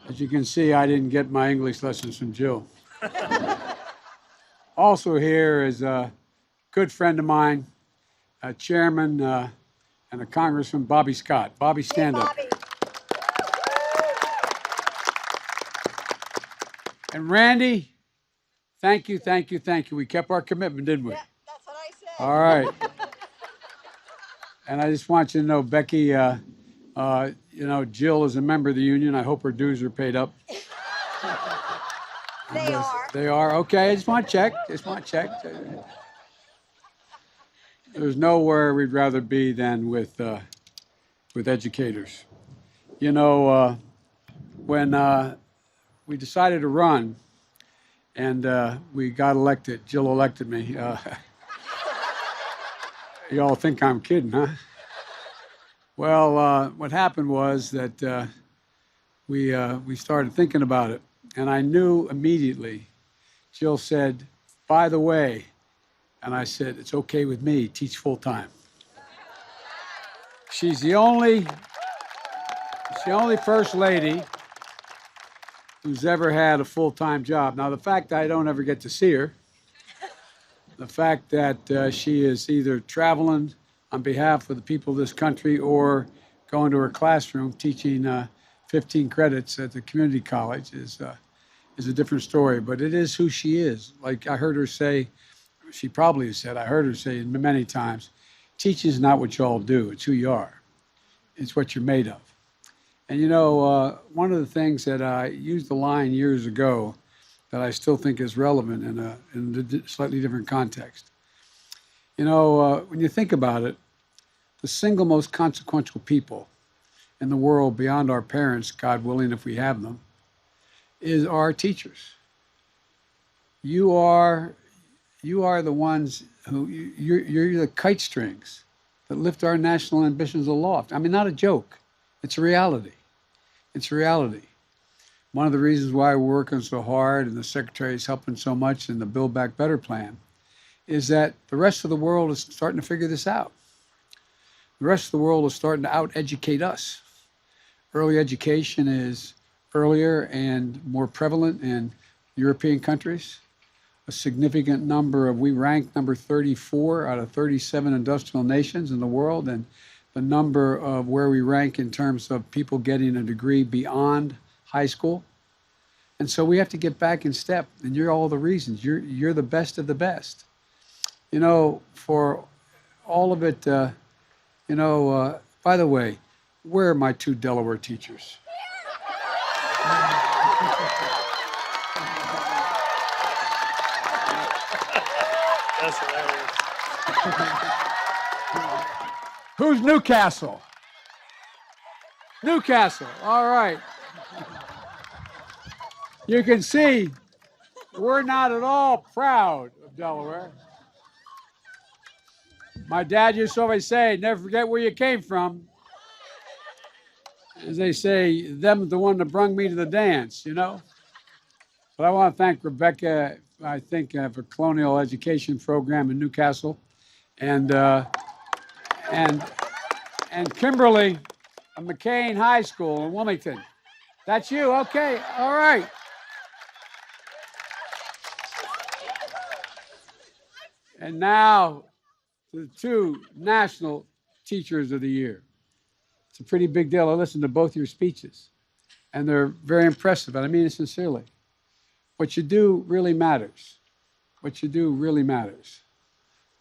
As you can see, I didn't get my English lessons from Jill. Also here is a good friend of mine, a chairman and a congressman, Bobby Scott. Bobby, stand up. And Randy, thank you, thank you, thank you. We kept our commitment, didn't we? Yeah, that's what I said. All right. And I just want you to know, Becky, Jill is a member of the union. I hope her dues are paid up. They are. They are? Okay, I just want to check. There's nowhere we'd rather be than with educators. You know, when we decided to run and we got elected, Jill elected me. You all think I'm kidding, huh? Well, what happened was that we started thinking about it, and I knew immediately. Jill said, "By the way," and I said, "It's okay with me. Teach full time." She's the only first lady who's ever had a full-time job. Now, the fact that I don't ever get to see her, the fact that she is either traveling on behalf of the people of this country or going to her classroom teaching 15 credits at the community college is a different story. But it is who she is. Like I heard her say, she probably has said, I heard her say many times, teaching is not what you all do, it's who you are. It's what you're made of. And you know, one of the things that I used the line years ago that I still think is relevant in a slightly different context. You know, when you think about it, the single most consequential people in the world beyond our parents, God willing, if we have them, is our teachers. You are the ones who, you're the kite strings that lift our national ambitions aloft. I mean, not a joke. It's a reality. It's a reality. One of the reasons why we're working so hard and the Secretary is helping so much in the Build Back Better plan is that the rest of the world is starting to figure this out. The rest of the world is starting to out-educate us. Early education is earlier and more prevalent in European countries. A significant number we rank number 34 out of 37 industrial nations in the world, and the number of where we rank in terms of people getting a degree beyond high school. And so we have to get back in step, and you're all the reasons. You're the best of the best. You know, for all of it, by the way, where are my two Delaware teachers? That's hilarious. Who's Newcastle? Newcastle, all right. You can see we're not at all proud of Delaware. My dad used to always say, never forget where you came from. As they say, them the one that brung me to the dance, you know? But I want to thank Rebecca, I think, for Colonial Education Program in Newcastle, and Kimberly of McCain High School in Wilmington. That's you? Okay, all right. And now, the two National Teachers of the Year. It's a pretty big deal. I listened to both your speeches, and they're very impressive, and I mean it sincerely. What you do really matters. What you do really matters.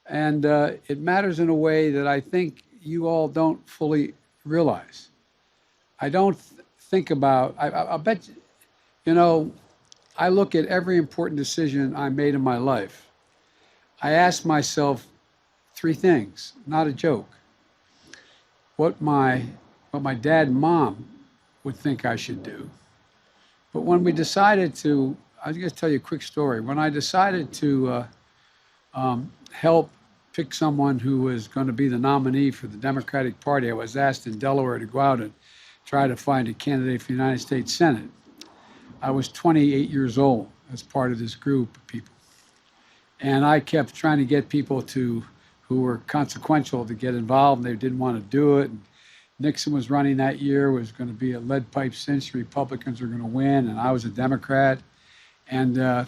And it matters in a way that I think you all don't fully realize. I don't think about, I bet, I look at every important decision I made in my life. I ask myself three things, not a joke. What my dad and mom would think I should do. But when we decided to, I'm going to tell you a quick story. When I decided to help pick someone who was going to be the nominee for the Democratic Party, I was asked in Delaware to go out and try to find a candidate for the United States Senate. I was 28 years old as part of this group of people. And I kept trying to get people who were consequential to get involved, and they didn't want to do it. And Nixon was running that year, was going to be a lead pipe cinch. Republicans were going to win, and I was a Democrat. And, uh,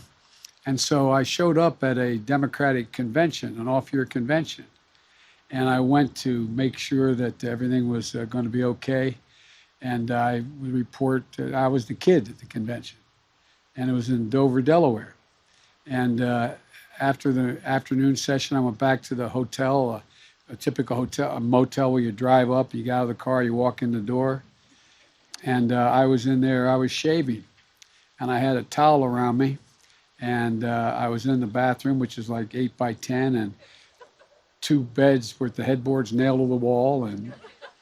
and so I showed up at a Democratic convention, an off-year convention. And I went to make sure that everything was going to be okay. And I would report, I was the kid at the convention. And it was in Dover, Delaware. And after the afternoon session, I went back to the hotel, a typical hotel, a motel where you drive up, you get out of the car, you walk in the door. And I was in there, I was shaving. And I had a towel around me. And I was in the bathroom, which is like 8 by 10, and 2 beds with the headboards nailed to the wall and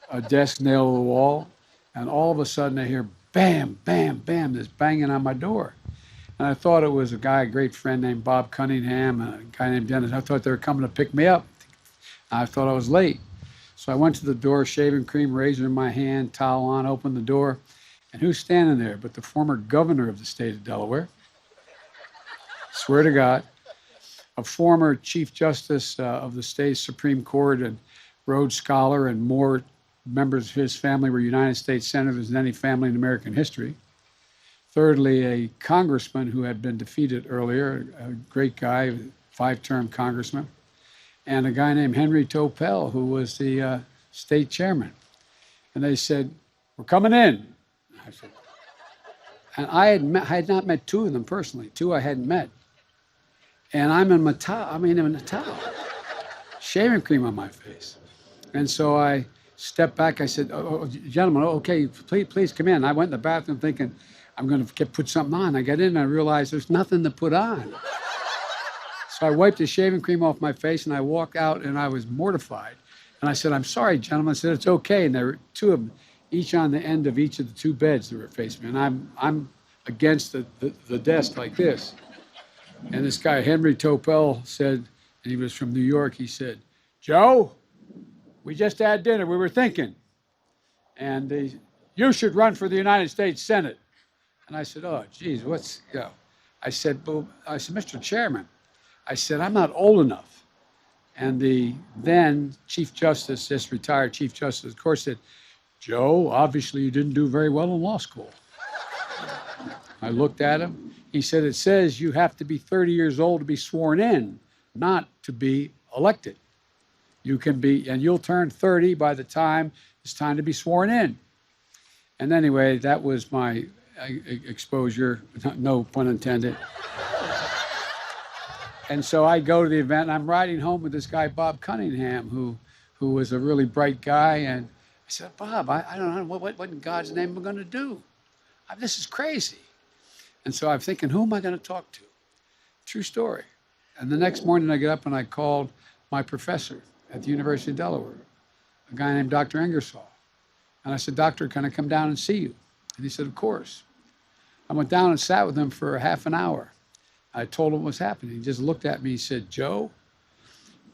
a desk nailed to the wall. And all of a sudden I hear bam, bam, bam, this banging on my door. And I thought it was a guy, a great friend named Bob Cunningham, and a guy named Dennis. I thought they were coming to pick me up. I thought I was late. So I went to the door, shaving cream, razor in my hand, towel on, opened the door. And who's standing there but the former governor of the state of Delaware? Swear to God. A former Chief Justice of the state's Supreme Court and Rhodes Scholar, and more members of his family were United States Senators than any family in American history. Thirdly, a congressman who had been defeated earlier, a great guy, 5-term congressman, and a guy named Henry Topel, who was the state chairman. And they said, "We're coming in." I said, and I had not met 2 of them personally. 2 I hadn't met. And I'm in a towel, shaving cream on my face. And so I stepped back. I said, "Gentlemen, okay, please come in." I went in the bathroom thinking, I'm going to put something on. I got in and I realized there's nothing to put on. So I wiped the shaving cream off my face and I walked out, and I was mortified. And I said, "I'm sorry, gentlemen." I said, "It's okay." And there were 2 of them, each on the end of each of the 2 beds that were facing me. And I'm against the desk like this. And this guy, Henry Topel, said, and he was from New York, he said, "Joe, we just had dinner. We were thinking. And you should run for the United States Senate." And I said, "Oh, geez, what's, you know." I said, "Mr. Chairman," I said, "I'm not old enough." And the then Chief Justice, this retired Chief Justice, of course, said, "Joe, obviously you didn't do very well in law school." I looked at him. He said, "It says you have to be 30 years old to be sworn in, not to be elected. You can be, and you'll turn 30 by the time it's time to be sworn in." And anyway, that was my exposure, no pun intended. And so I go to the event, and I'm riding home with this guy, Bob Cunningham, who was a really bright guy. And I said, "Bob, I don't know, what in God's name am I going to do? This is crazy." And so I'm thinking, who am I going to talk to? True story. And the next morning I get up and I called my professor at the University of Delaware, a guy named Dr. Ingersoll. And I said, "Doctor, can I come down and see you?" And he said, "Of course." I went down and sat with him for half an hour. I told him what was happening. He just looked at me. He said, "Joe,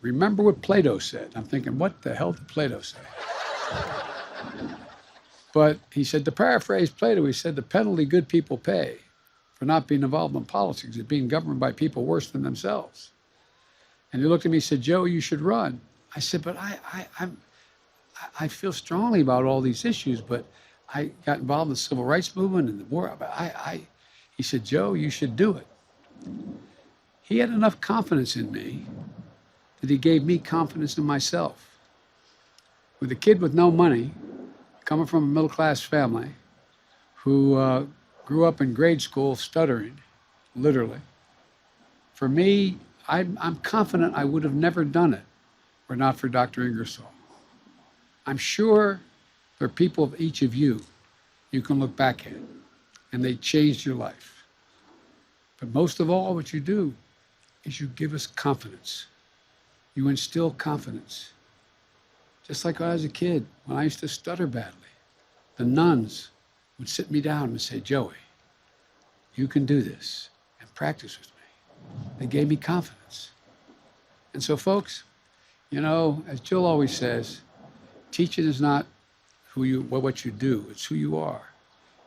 remember what Plato said." I'm thinking, what the hell did Plato say? But he said, to paraphrase Plato, he said, "The penalty good people pay for not being involved in politics is being governed by people worse than themselves." And he looked at me and said, "Joe, you should run." I said, "But I feel strongly about all these issues, but I got involved in the civil rights movement and the war. He said, "Joe, you should do it." He had enough confidence in me that he gave me confidence in myself. With a kid with no money, coming from a middle-class family, who grew up in grade school stuttering, literally. For me, I'm confident I would have never done it were not for Dr. Ingersoll. I'm sure there are people of each of you can look back at, and they changed your life. But most of all, what you do is you give us confidence. You instill confidence. Just like when I was a kid, when I used to stutter badly, the nuns would sit me down and say, "Joey, you can do this, and practice with me." They gave me confidence. And so, folks, as Jill always says, teaching is not what you do, it's who you are.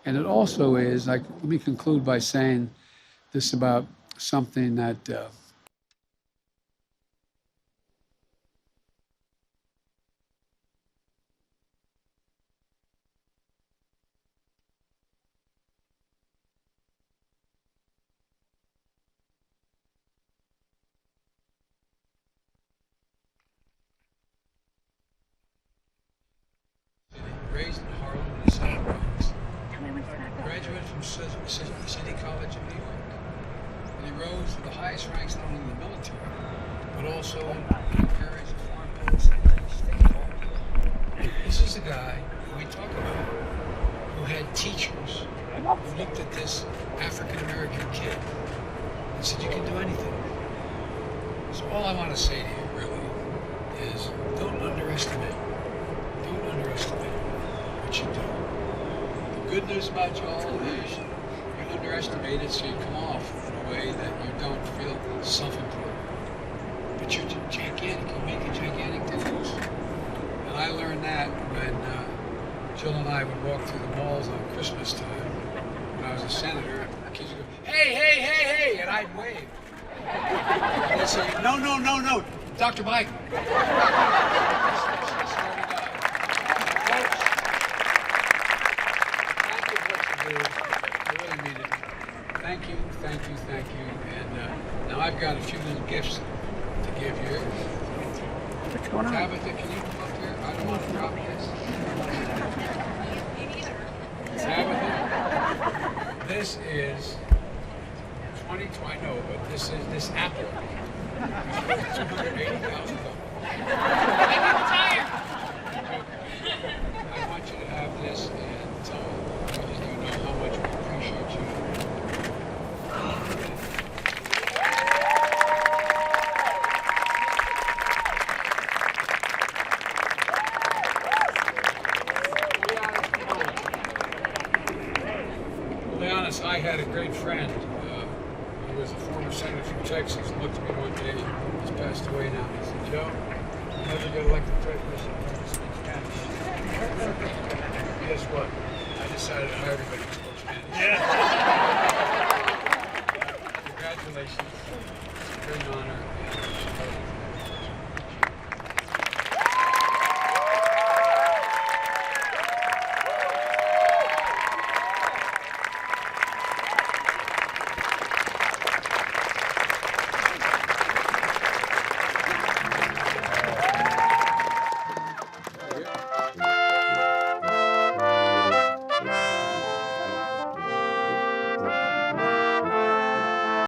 And it also is, let me conclude by saying this about something that graduate from City College of New York. And he rose to the highest ranks not only in the military, but also in areas of foreign policy and state law. This is the guy who we talk about who had teachers who looked at this African American kid and said, you can do anything. So all I want to say to you really is don't underestimate what you do. The good news about you all is you underestimate it so you come off in a way that you don't feel self-important. But you're gigantic, you make a gigantic difference. And I learned that when Jill and I would walk through the malls on Christmas time when I was a senator. Kids would go, hey, hey, hey, hey, and I'd wave. And they'd say, no, no, no, no, Dr. Biden. Thank you, thank you, thank you. And now I've got a few little gifts to give you. What's going on? Tabitha, can you come up here? I don't want to drop this. Tabitha, this is 22, I know, but this is this apple. $280,000. I want you to have this and tell you know how much we appreciate you. To be honest, I had a great friend who was a former senator from Texas, looked at me one day, he's passed away now. He said, Joe, you never get elected president, you never speak Spanish. Guess what? I decided to hire everybody